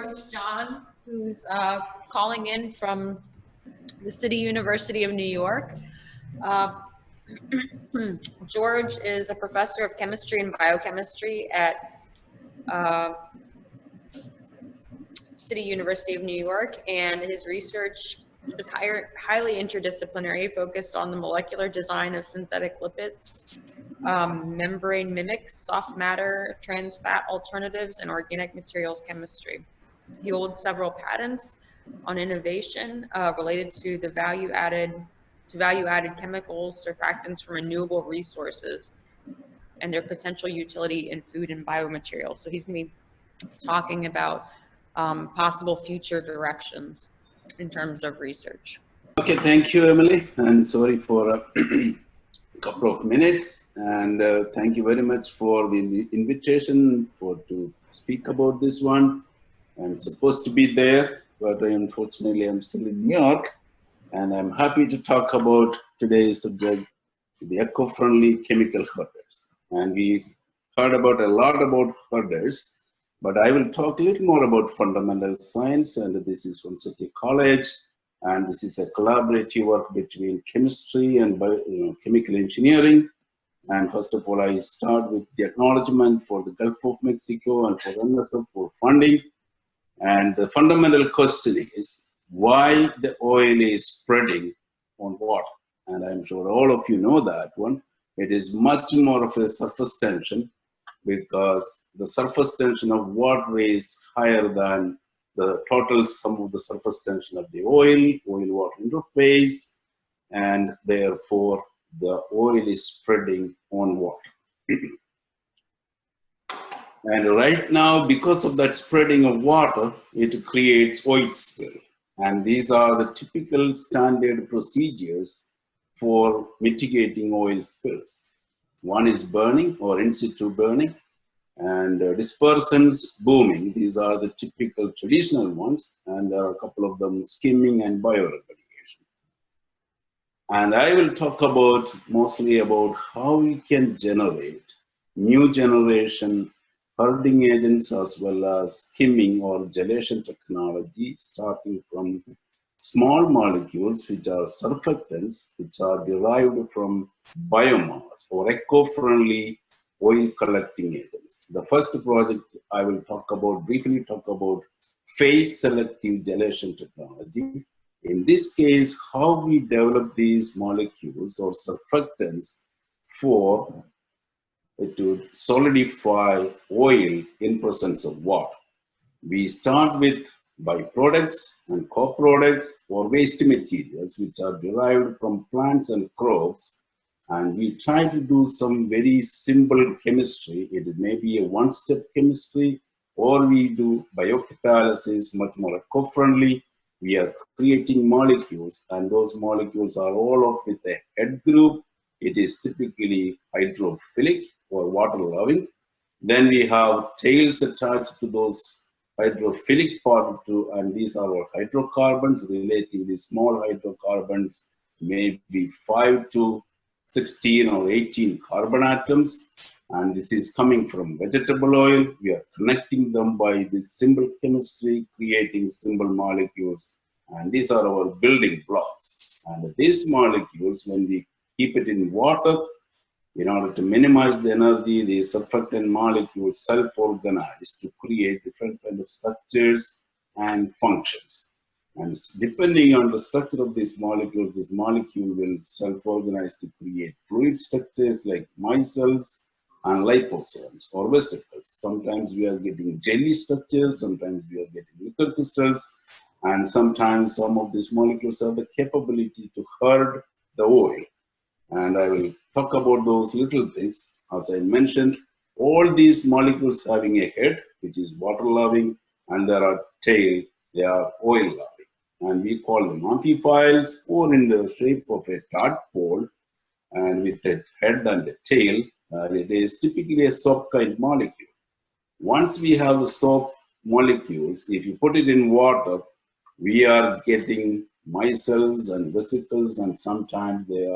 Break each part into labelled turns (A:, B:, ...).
A: Coach John, who's calling in from the City University of New York. George is a professor of chemistry and biochemistry at City University of New York, and his research is highly interdisciplinary, focused on the molecular design of synthetic lipids, membrane mimics, soft matter, trans fat alternatives, and organic materials chemistry. He holds several patents on innovation related to the value-added chemicals, surfactants from renewable resources, and their potential utility in food and biomaterials. So he's going to be talking about possible future directions in terms of research.
B: Okay, thank you, Emily, and sorry for a couple of minutes, and thank you very much for the invitation to speak about this one. I'm supposed to be there, but unfortunately I'm still in New York, and I'm happy to talk about today's subject, the eco-friendly chemical herders. And we heard about a lot about herders, but I will talk a little more about fundamental science, and this is from City College, and this is a collaborative work between chemistry and chemical engineering. And first of all, I start with the acknowledgement for the Gulf of Mexico and for NSF for funding. And the fundamental question is why the oil is spreading on water. And I'm sure all of you know that one. It is much more of a surface tension, because the surface tension of water is higher than the total sum of the surface tension of the oil-water interface, and therefore the oil is spreading on water. And right now, because of that spreading of water, it creates oil spill. And these are the typical standard procedures for mitigating oil spills. One is burning or in situ burning, and dispersants, booming. These are the typical traditional ones, and there are a couple of them, skimming and bioremediation. And I will talk about mostly about how we can generate new generation herding agents as well as skimming or gelation technology, starting from small molecules which are surfactants, which are derived from biomass or eco-friendly oil collecting agents. The first project I will briefly talk about phase selective gelation technology. In this case, how we develop these molecules or surfactants to solidify oil in presence of water. We start with byproducts and co-products or waste materials which are derived from plants and crops, and we try to do some very simple chemistry. It may be a one-step chemistry, or we do biocatalysis, much more eco-friendly. We are creating molecules, and those molecules are all of with a head group. It is typically hydrophilic or water-loving. Then we have tails attached to those hydrophilic particles, and these are our hydrocarbons, relatively small hydrocarbons, maybe 5 to 16 or 18 carbon atoms. And this is coming from vegetable oil. We are connecting them by this simple chemistry, creating simple molecules. And these are our building blocks. And these molecules, when we keep it in water, in order to minimize the energy, the surfactant molecules self-organize to create different kinds of structures and functions. And depending on the structure of this molecule will self-organize to create fluid structures like micelles and liposomes or vesicles. Sometimes we are getting jelly structures, sometimes we are getting liquid crystals, and sometimes some of these molecules have the capability to herd the oil. And I will talk about those little things. As I mentioned, all these molecules having a head, which is water-loving, and there are tail, they are oil-loving. And we call them amphiphiles, or in the shape of a tadpole, and with a head and a tail. It is typically a soap kind molecule. Once we have the soap molecules, if you put it in water, we are getting micelles and vesicles, and sometimes they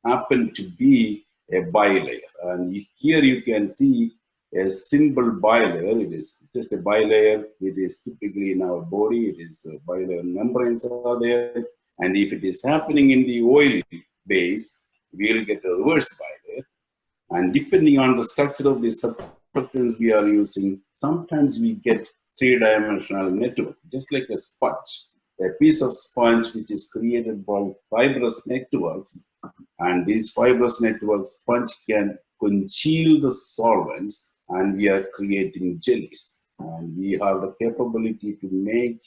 B: happen to be a bilayer. And here you can see a simple bilayer. It is just a bilayer. It is typically in our body. It is bilayer membranes are there. And if it is happening in the oil base, we'll get a reverse bilayer. And depending on the structure of the surfactants we are using, sometimes we get three-dimensional network, just like a sponge. A piece of sponge which is created by fibrous networks, and these fibrous networks, sponge can congeal the solvents, and we are creating jellies. And we have the capability to make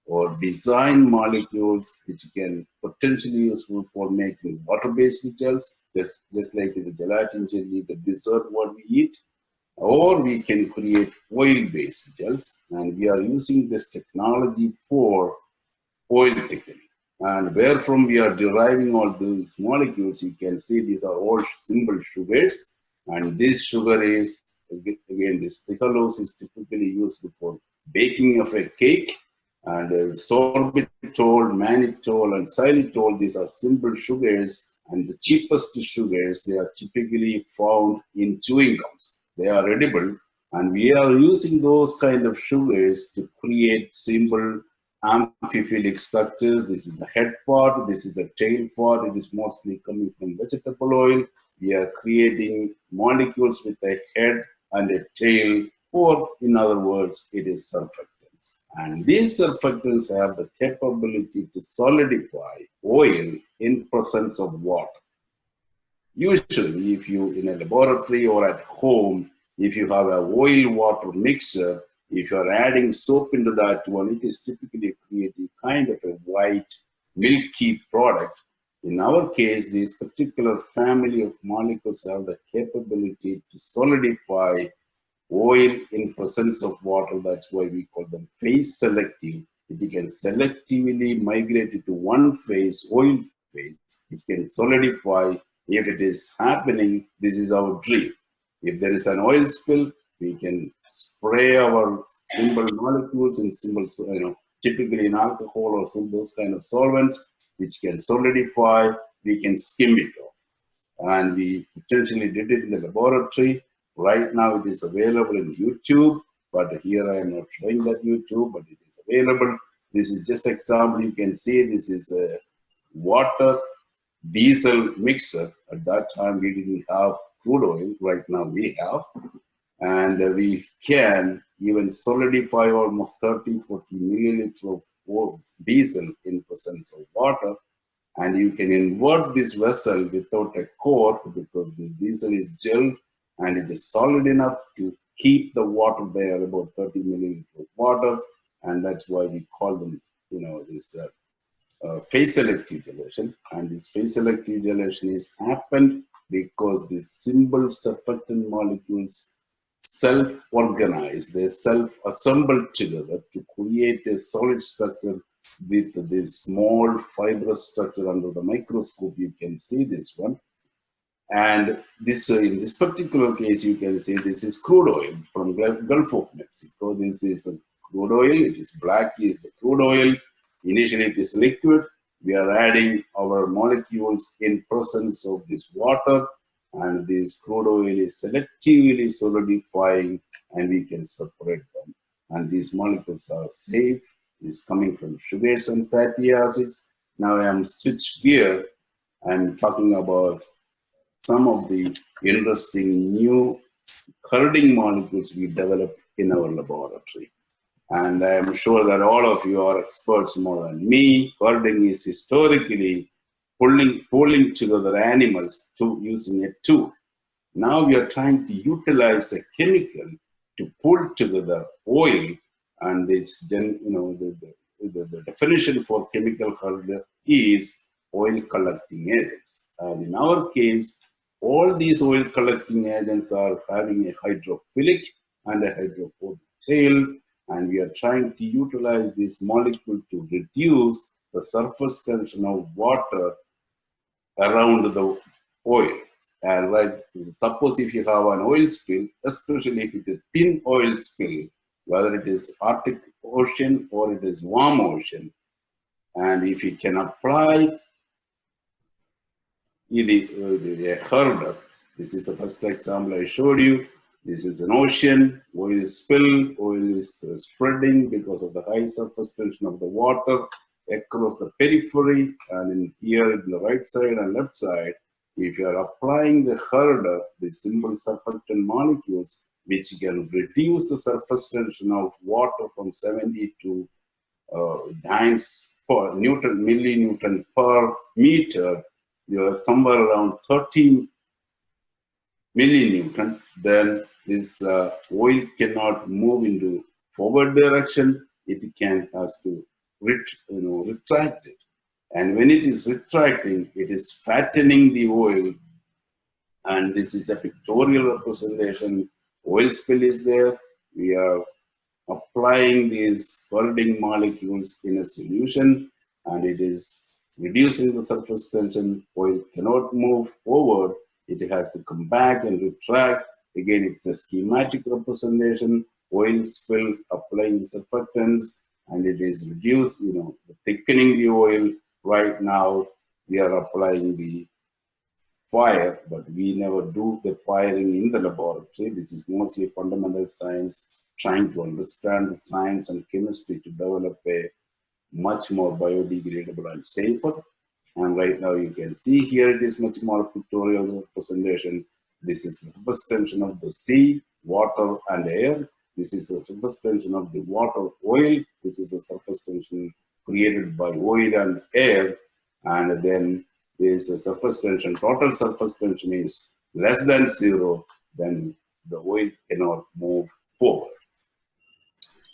B: or design molecules which can potentially useful for making water-based gels, just like the gelatin jelly, the dessert what we eat, or we can create oil-based gels, and we are using this technology for oil thickening. And where from we are deriving all these molecules, you can see these are all simple sugars, and this sugar is, again, this sucralose is typically used for baking of a cake, and sorbitol, mannitol, and xylitol, these are simple sugars, and the cheapest sugars, they are typically found in chewing gums. They are edible, and we are using those kind of sugars to create simple amphiphilic structures. This is the head part, this is the tail part. It is mostly coming from vegetable oil. We are creating molecules with a head and a tail, or in other words, it is surfactants. And these surfactants have the capability to solidify oil in presence of water. Usually, if you in a laboratory or at home, if you have a oil-water mixer, if you are adding soap into that one, it is typically creating kind of a white, milky product. In our case, this particular family of molecules have the capability to solidify oil in presence of water. That's why we call them phase selective. It can selectively migrate into one phase, oil phase. It can solidify. If it is happening, this is our dream. If there is an oil spill, we can spray our simple molecules in simple, typically in alcohol or some those kind of solvents, which can solidify. We can skim it off. And we potentially did it in the laboratory. Right now it is available in YouTube, but here I am not showing that YouTube, but it is available. This is just example. You can see this is a water diesel mixer. At that time we didn't have crude oil. Right now we have. And we can even solidify almost 30-40 milliliters of diesel in presence of water. And you can invert this vessel without a cork, because this diesel is gelled and it is solid enough to keep the water there, about 30 milliliters of water. And that's why we call them, this phase selective gelation. And this phase selective gelation is happened because the simple surfactant molecules self-organize, they self-assemble together to create a solid structure with this small fibrous structure under the microscope. You can see this one. And this, in this particular case, you can see this is crude oil from Gulf of Mexico. This is a crude oil. It is black is the crude oil. Initially, it is liquid. We are adding our molecules in presence of this water, and this crude oil is selectively solidifying, and we can separate them. And these molecules are safe. It's coming from sugars and fatty acids. Now I am switched gear. I'm talking about some of the interesting new curding molecules we developed in our laboratory. And I am sure that all of you are experts more than me. Curding is historically pulling together animals using a tool. Now we are trying to utilize a chemical to pull together oil, and this, the definition for chemical curd is oil collecting agents. And in our case, all these oil collecting agents are having a hydrophilic and a hydrophobic tail, and we are trying to utilize this molecule to reduce the surface tension of water around the oil. And like, suppose if you have an oil spill, especially if it is thin oil spill, whether it is Arctic Ocean or it is warm ocean, and if you can apply a herder, this is the first example I showed you, This is an ocean. Oil is spilled. Oil is spreading because of the high surface tension of the water across the periphery. And in here, in the right side and left side, if you are applying the herder, the simple surfactant molecules, which can reduce the surface tension of water from 70 to 9 per millinewton per meter, you are somewhere around 30 millinewton, then this oil cannot move into forward direction. It has to retract it. And when it is retracting, it is fattening the oil. And this is a pictorial representation. Oil spill is there. We are applying these welding molecules in a solution, and it is reducing the surface tension. Oil cannot move forward. It has to come back and retract. Again, it's a schematic representation. Oil spill, applying surfactants, and it is reduced, thickening the oil. Right now, we are applying the fire, but we never do the firing in the laboratory. This is mostly fundamental science, trying to understand the science and chemistry to develop a much more biodegradable and safer. And right now you can see here it is much more pictorial representation. This is the surface tension of the sea, water, and air. This is the surface tension of the water, oil. This is the surface tension created by oil and air. And then there is a surface tension. Total surface tension is less than 0. Then the oil cannot move forward.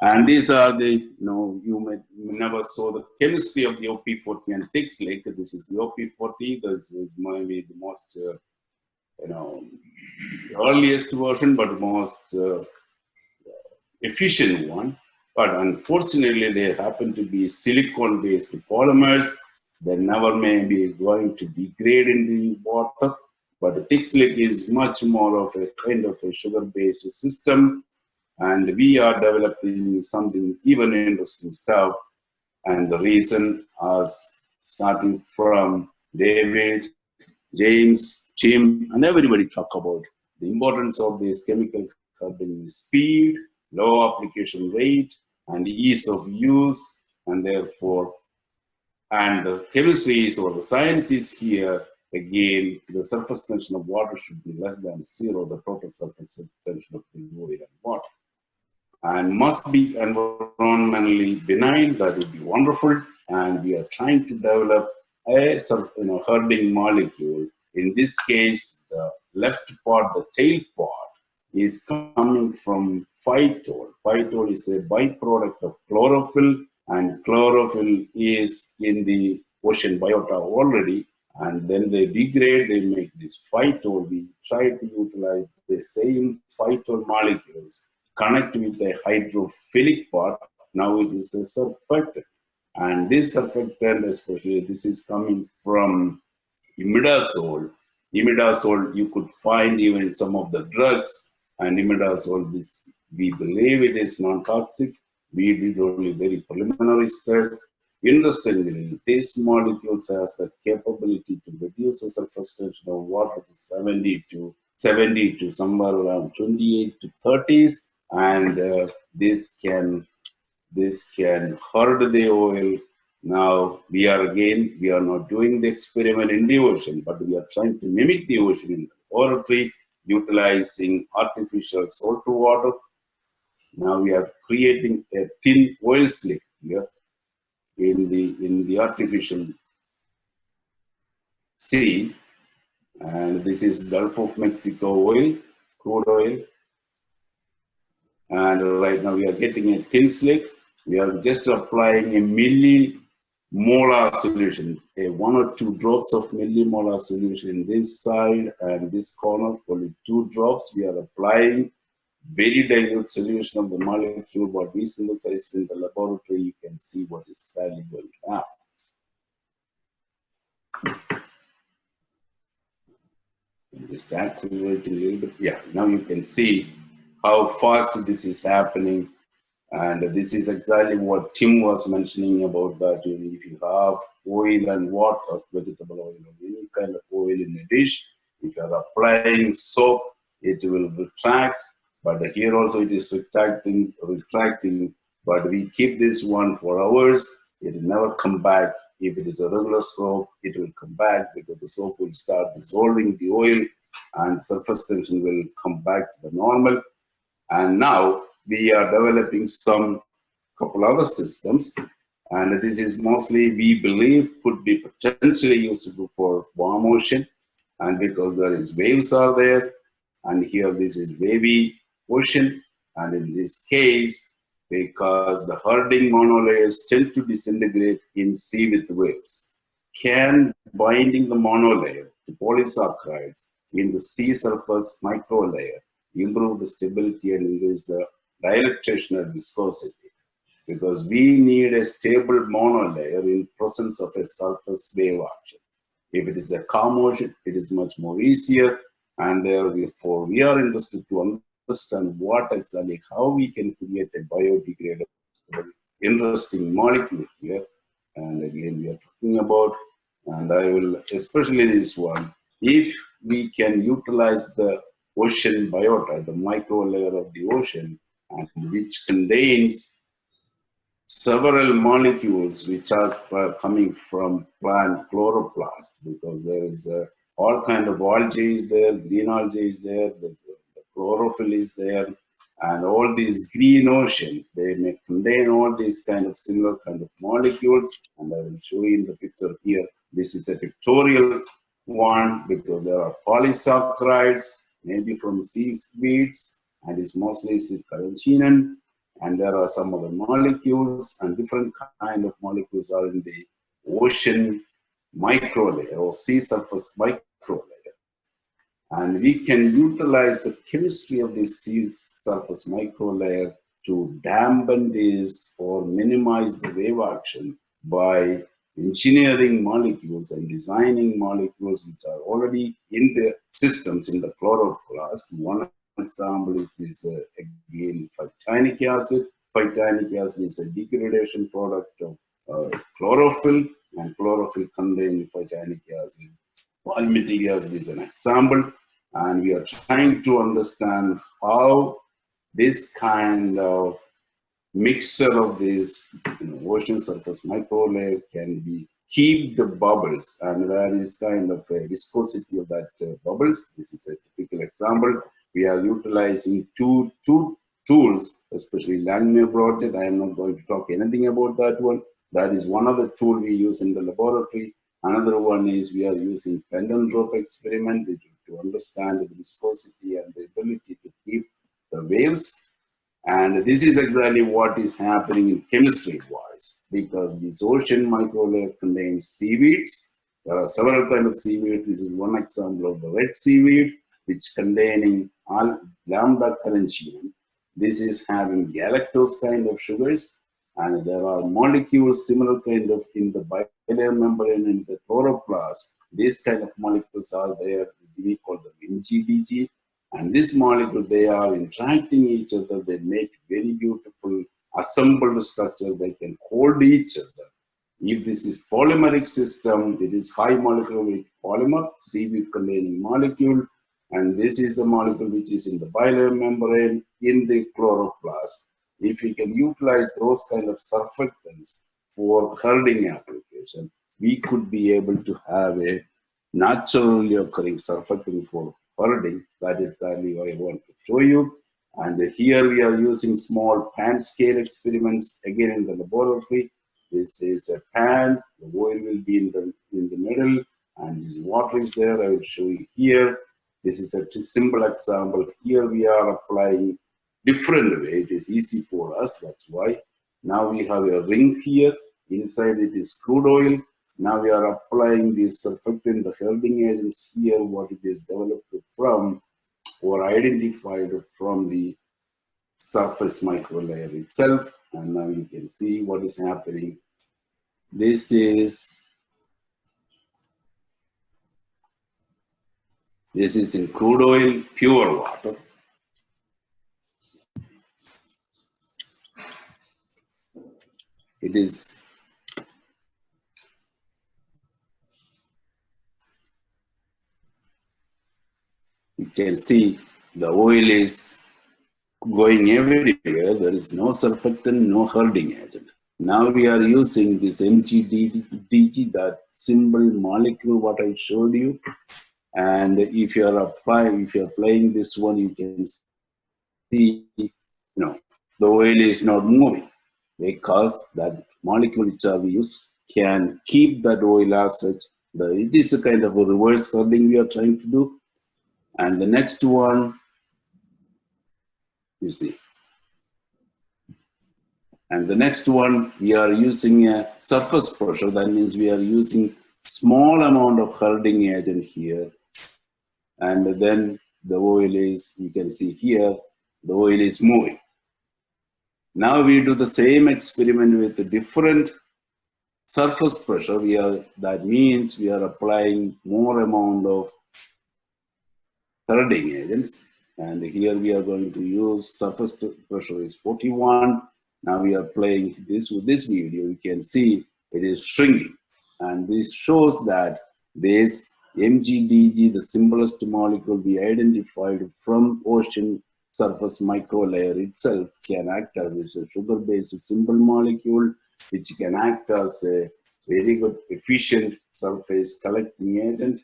B: And these are the, you may never saw the chemistry of the OP40 and thick slick. This is the OP40. This is maybe the most, earliest version, but most efficient one. But unfortunately, they happen to be silicon-based polymers. They never may be going to degrade in the water. But the thick slick is much more of a kind of a sugar-based system. And we are developing something even interesting stuff. And the reason is starting from David, James, Tim, and everybody talk about the importance of this chemical carbon speed, low application rate, and ease of use. And therefore, and the chemistry is, or the science is here. Again, the surface tension of water should be less than 0, the total surface tension of the oil and water. And must be environmentally benign. That would be wonderful. And we are trying to develop a herding molecule. In this case, the left part, the tail part, is coming from phytol. Phytol is a byproduct of chlorophyll, and chlorophyll is in the ocean biota already. And then they degrade, they make this phytol. We try to utilize the same phytol molecules, connect with the hydrophilic part. Now it is a surfactant. And this surfactant, especially, this is coming from imidazole. Imidazole, you could find even some of the drugs. And imidazole, this, we believe it is non-toxic. We did only very preliminary tests. Interestingly, this molecule has the capability to reduce the surface tension of water to 70 to somewhere around 28 to 30s. And this can herd the oil. Now we are not doing the experiment in the ocean, but we are trying to mimic the ocean in the laboratory, utilizing artificial salt water. Now we are creating a thin oil slick here in the artificial sea, and this is Gulf of Mexico oil, crude oil. And right now we are getting a thin slick. We are just applying a millimolar solution, a 1 or 2 drops of millimolar solution in this side and this corner, only 2 drops. We are applying very dilute solution of the molecule. What we synthesize in the laboratory, you can see what is exactly going to happen. Just activating a little bit. Yeah, now you can see how fast this is happening. And this is exactly what Tim was mentioning about that. If you have oil and water, vegetable oil or any kind of oil in a dish, if you are applying soap, it will retract. but here also it is retracting, but we keep this one for hours, it will never come back. If it is a regular soap, it will come back because the soap will start dissolving the oil and surface tension will come back to the normal. And now we are developing some couple other systems, and this is mostly we believe could be potentially usable for warm ocean, and because there is waves are there, and here this is wavy ocean, and in this case, because the herding monolayers tend to disintegrate in sea with waves, can binding the monolayer to polysaccharides in the sea surface microlayer improve the stability and increase the dilatational viscosity? Because we need a stable monolayer in presence of a surface wave action. If it is a calm ocean, it is much more easier, and therefore we are interested to understand what exactly, how we can create a biodegradable, interesting molecule here. And again, we are talking about, and I will, especially this one, if we can utilize the ocean biota, the micro layer of the ocean, and which contains several molecules which are coming from plant chloroplast, because there is all kind of algae is there, green algae is there, the chlorophyll is there, and all these green ocean, they may contain all these kind of similar kind of molecules, and I will show you in the picture here. This is a pictorial one because there are polysaccharides, maybe from seaweeds, and it's mostly carrageenan. And there are some other molecules, and different kind of molecules are in the ocean microlayer or sea surface microlayer. And we can utilize the chemistry of this sea surface microlayer to dampen this or minimize the wave action by engineering molecules and designing molecules which are already in the systems in the chloroplast. One example is this again phytanic acid. Phytanic acid is a degradation product of chlorophyll, and chlorophyll contains phytanic acid. Palmitic acid is an example, and we are trying to understand how this kind of mixture of this ocean surface microlayer can be keep the bubbles, and there is kind of a viscosity of that bubbles. This is a typical example. We are utilizing two tools, especially Langmuir project. I am not going to talk anything about that one. That is one of the tools we use in the laboratory. Another one is we are using Pendant drop experiment to understand the viscosity and the ability to keep the waves. And this is exactly what is happening in chemistry-wise, because this ocean microlayer contains seaweeds. There are several kinds of seaweed. This is one example of the red seaweed, which containing lambda carrageenan. This is having galactose kind of sugars, and there are molecules similar kind of in the bilayer membrane in the chloroplast. These kind of molecules are there. We call them NGDG. And this molecule, they are interacting each other. They make very beautiful assembled structure. They can hold each other. If this is polymeric system, it is high molecular weight polymer, seaweed containing molecule. And this is the molecule which is in the bilayer membrane in the chloroplast. If we can utilize those kind of surfactants for herding application, we could be able to have a naturally occurring surfactant for herding. That is exactly what I want to show you. And here we are using small pan scale experiments again in the laboratory. This is a pan, the oil will be in the middle, and this water is there. I will show you here. This is a simple example. Here we are applying different way. It is easy for us, that's why. Now we have a ring here. Inside it is crude oil. Now we are applying this surfactant, the herding agents here, what it is developed from or identified from the surface microlayer itself. And now you can see what is happening. This is in crude oil, pure water. It is you can see the oil is going everywhere. There is no surfactant, no herding agent. Now we are using this MGDG, that simple molecule what I showed you. And if you are applying this one, you can see, the oil is not moving because that molecule which we use can keep that oil as such. It is a kind of a reverse herding we are trying to do. And the next one, you see. And the next one, we are using a surface pressure. That means we are using small amount of herding agent here. And then the oil is, you can see here, the oil is moving. Now we do the same experiment with a different surface pressure. That means we are applying more amount of herding agents. And here we are going to use surface pressure is 41. Now we are playing this with this video. You can see it is shrinking. And this shows that this MGDG, the simplest molecule we identified from ocean surface microlayer itself, can act as a sugar-based simple molecule, which can act as a very good efficient surface collecting agent.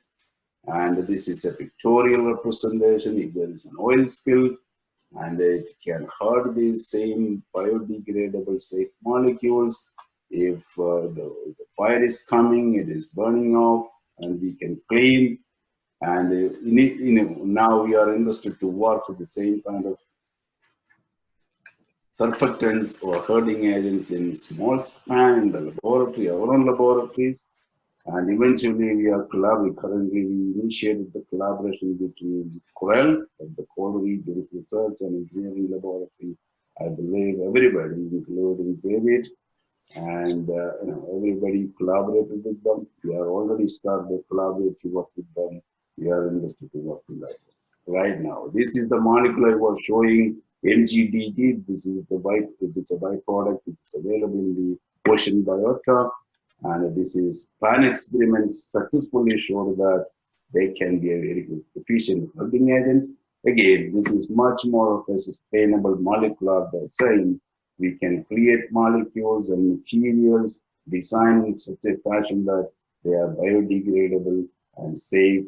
B: And this is a pictorial representation. If there is an oil spill, and it can hurt these same biodegradable safe molecules. If the fire is coming, it is burning off, and we can clean. And now we are interested to work with the same kind of surfactants or herding agents in small span in the laboratory, our own laboratories. And eventually currently we initiated the collaboration between COREL, the Coral Reefs Research and Engineering Laboratory. I believe everybody, including David, and everybody collaborated with them. We are already started to collaborate to work with them. We are interested to work with them right now. This is the molecule I was showing, MGDG. This is a byproduct. It's available in the ocean biota. And this is pan experiments successfully showed that they can be a very good efficient herding agents. Again, this is much more of a sustainable molecular design. We can create molecules and materials designed in such a fashion that they are biodegradable and safe.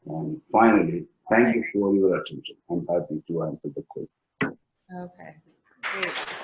B: And finally, thank you for your attention. I'm happy to answer the questions.
A: Okay, great.